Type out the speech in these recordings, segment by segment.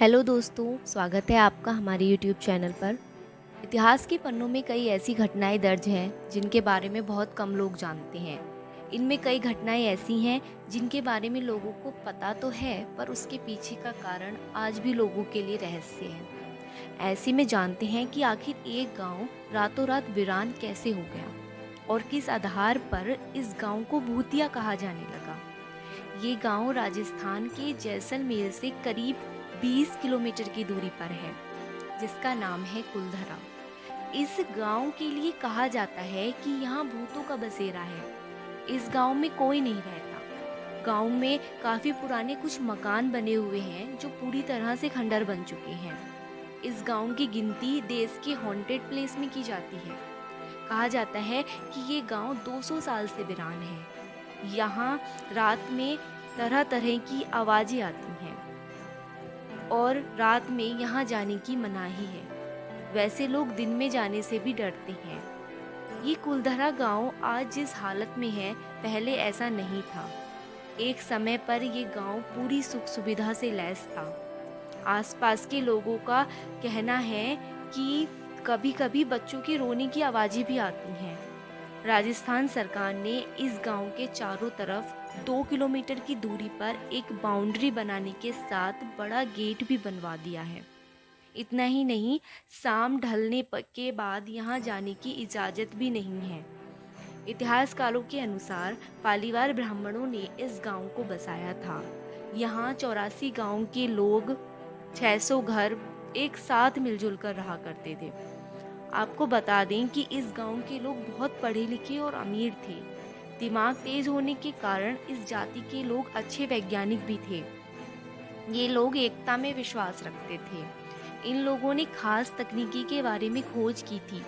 Hello दोस्तों, स्वागत है आपका हमारे यूट्यूब चैनल पर। इतिहास के पन्नों में कई ऐसी घटनाएं दर्ज हैं जिनके बारे में बहुत कम लोग जानते हैं। इनमें कई घटनाएं ऐसी हैं जिनके बारे में लोगों को पता तो है, पर उसके पीछे का कारण आज भी लोगों के लिए रहस्य है। ऐसे में जानते हैं कि आखिर एक गांव रातों रात वीरान कैसे हो गया और किस आधार पर इस गांव को भूतिया कहा जाने लगा। ये गांव राजस्थान के जैसलमेर से करीब 20 किलोमीटर की दूरी पर है, जिसका नाम है कुलधरा। इस गांव के लिए कहा जाता है कि यहाँ भूतों का बसेरा है। इस गांव में कोई नहीं रहता। गांव में काफी पुराने कुछ मकान बने हुए हैं जो पूरी तरह से खंडर बन चुके हैं। इस गांव की गिनती देश के हॉन्टेड प्लेस में की जाती है। कहा जाता है कि ये गांव 200 साल से वीरान है। यहाँ रात में तरह तरह की आवाजें आती हैं और रात में यहाँ जाने की मनाही है। वैसे लोग दिन में जाने से भी डरते हैं। ये कुलधरा गांव आज जिस हालत में है, पहले ऐसा नहीं था। एक समय पर ये गांव पूरी सुख सुविधा से लैस था। आसपास के लोगों का कहना है कि कभी कभी बच्चों की रोने की आवाजें भी आती हैं। राजस्थान सरकार ने इस गांव के चारों तरफ 2 किलोमीटर की दूरी पर एक बाउंड्री बनाने के साथ बड़ा गेट भी बनवा दिया है। इतना ही नहीं, शाम ढलने के बाद यहाँ जाने की इजाज़त भी नहीं है। इतिहासकारों के अनुसार पालीवाल ब्राह्मणों ने इस गांव को बसाया था। यहाँ 84 गांव के लोग 600 घर एक साथ मिलजुल कर रहा करते थे। आपको बता दें कि इस गांव के लोग बहुत पढ़े लिखे और अमीर थे। दिमाग तेज होने के कारण इस जाति के लोग अच्छे वैज्ञानिक भी थे। ये लोग एकता में विश्वास रखते थे। इन लोगों ने खास तकनीकी के बारे में खोज की थी,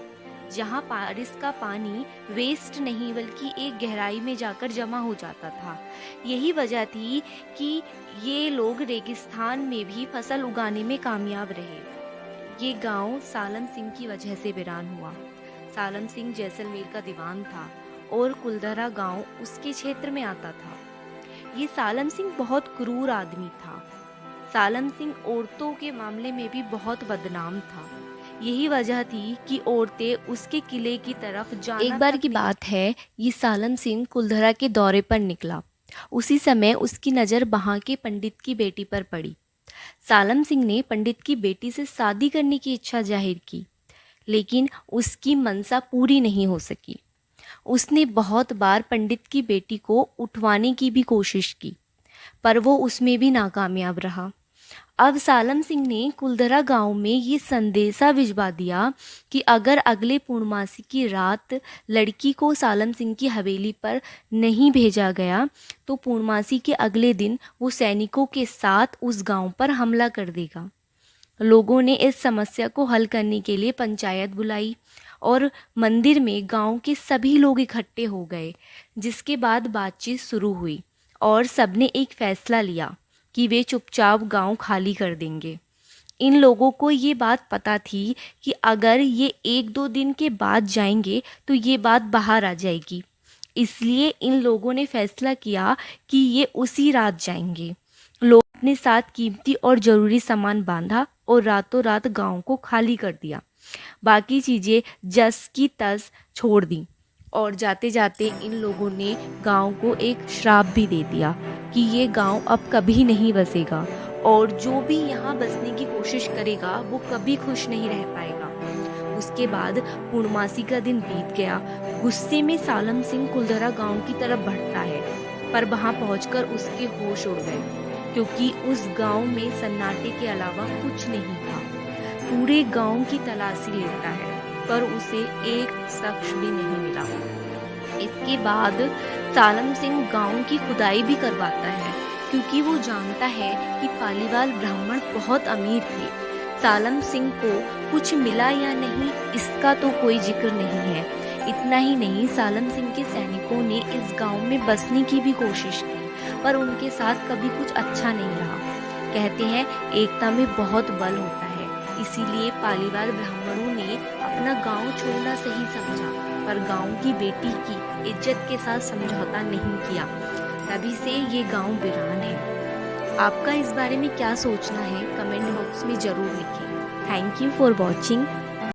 जहां बारिश का पानी वेस्ट नहीं बल्कि एक गहराई में जाकर जमा हो जाता था। यही वजह थी कि ये लोग रेगिस्तान में भी फसल उगाने में कामयाब रहे। ये गांव सालम सिंह की वजह से वीरान हुआ। सालम सिंह जैसलमेर का दीवान था और कुलधरा गांव उसके क्षेत्र में आता था। ये सालम सिंह बहुत क्रूर आदमी था। सालम सिंह औरतों के मामले में भी बहुत बदनाम था। यही वजह थी कि औरतें उसके किले की तरफ जाना। एक बार की बात है, ये सालम सिंह कुलधरा के दौरे पर निकला। उसी समय उसकी नज़र वहाँ के पंडित की बेटी पर पड़ी। सालम सिंह ने पंडित की बेटी से शादी करने की इच्छा जाहिर की, लेकिन उसकी मनसा पूरी नहीं हो सकी। उसने बहुत बार पंडित की बेटी को उठवाने की भी कोशिश की, पर वो उसमें भी नाकामयाब रहा। अब सालम सिंह ने कुलधरा गांव में ये संदेशा भिजवा दिया कि अगर अगले पूर्णमासी की रात लड़की को सालम सिंह की हवेली पर नहीं भेजा गया तो पूर्णमासी के अगले दिन वो सैनिकों के साथ उस गांव पर हमला कर देगा। लोगों ने इस समस्या को हल करने के लिए पंचायत बुलाई और मंदिर में गांव के सभी लोग इकट्ठे हो गए, जिसके बाद बातचीत शुरू हुई और सबने एक फैसला लिया कि वे चुपचाप गांव खाली कर देंगे। इन लोगों को ये बात पता थी कि अगर ये 1-2 दिन के बाद जाएंगे तो ये बात बाहर आ जाएगी, इसलिए इन लोगों ने फैसला किया कि ये उसी रात जाएंगे। लोग अपने साथ कीमती और ज़रूरी सामान बांधा और रातों रात गांव को खाली कर दिया। बाकी चीज़ें जस की तस छोड़ दी और जाते जाते इन लोगों ने गांव को एक श्राप भी दे दिया कि ये गांव अब कभी नहीं बसेगा और जो भी यहाँ बसने की कोशिश करेगा वो कभी खुश नहीं रह पाएगा। उसके बाद पूर्णमासी का दिन बीत गया। गुस्से में सालम सिंह कुलधरा गांव की तरफ बढ़ता है, पर वहाँ पहुंचकर उसके होश उड़ गए, क्योंकि उस गांव में सन्नाटे के अलावा कुछ नहीं था। पूरे गांव की तलाशी लेता है, पर उसे एक शख्स भी नहीं मिला। इसके बाद सालम सिंह गांव की खुदाई भी करवाता है, क्योंकि वो जानता है कि पालीवाल ब्राह्मण बहुत अमीर थे। सालम सिंह को कुछ मिला या नहीं, इसका तो कोई जिक्र नहीं है। इतना ही नहीं, सालम सिंह के सैनिकों ने इस गांव में बसने की भी कोशिश की, पर उनके साथ कभी कुछ अच्छा नहीं रहा। कहते हैं एकता में बहुत बल होता है, इसीलिए पालीवाल ब्राह्मणों ने अपना गांव छोड़ना सही समझा, पर गांव की बेटी की इज्जत के साथ समझौता नहीं किया। तभी से ये गांव वीरान है। आपका इस बारे में क्या सोचना है कमेंट बॉक्स में ज़रूर लिखें। Thank you for watching.